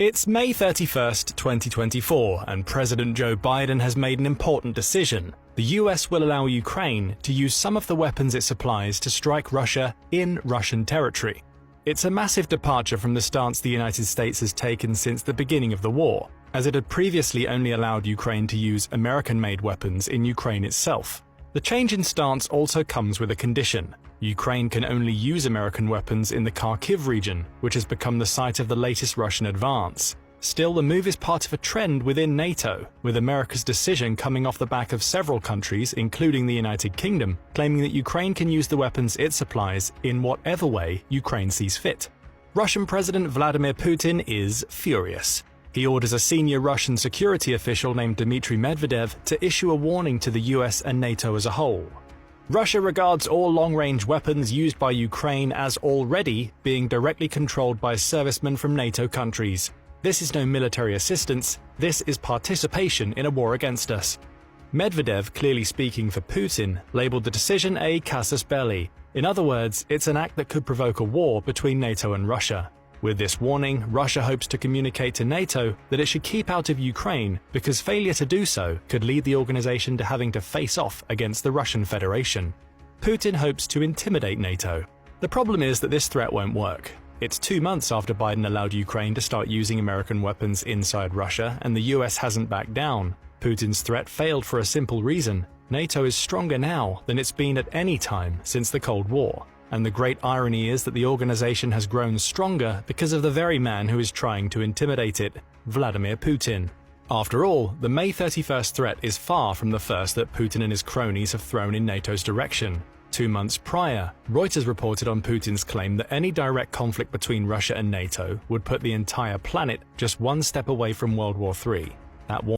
It's May 31st, 2024, and President Joe Biden has made an important decision. The US will allow Ukraine to use some of the weapons it supplies to strike Russia in Russian territory. It's a massive departure from the stance the United States has taken since the beginning of the war, as it had previously only allowed Ukraine to use American-made weapons in Ukraine itself. The change in stance also comes with a condition. Ukraine can only use American weapons in the Kharkiv region, which has become the site of the latest Russian advance. Still, the move is part of a trend within NATO, with America's decision coming off the back of several countries, including the United Kingdom, claiming that Ukraine can use the weapons it supplies in whatever way Ukraine sees fit. Russian President Vladimir Putin is furious. He orders a senior Russian security official named Dmitry Medvedev to issue a warning to the US and NATO as a whole. Russia regards all long-range weapons used by Ukraine as already being directly controlled by servicemen from NATO countries. This is no military assistance, this is participation in a war against us. Medvedev, clearly speaking for Putin, labeled the decision a casus belli. In other words, it's an act that could provoke a war between NATO and Russia. With this warning, Russia hopes to communicate to NATO that it should keep out of Ukraine because failure to do so could lead the organization to having to face off against the Russian Federation. Putin hopes to intimidate NATO. The problem is that this threat won't work. It's 2 months after Biden allowed Ukraine to start using American weapons inside Russia, and the US hasn't backed down. Putin's threat failed for a simple reason. NATO is stronger now than it's been at any time since the Cold War. And the great irony is that the organization has grown stronger because of the very man who is trying to intimidate it, Vladimir Putin. After all, the May 31st threat is far from the first that Putin and his cronies have thrown in NATO's direction. 2 months prior, Reuters reported on Putin's claim that any direct conflict between Russia and NATO would put the entire planet just one step away from World War III. That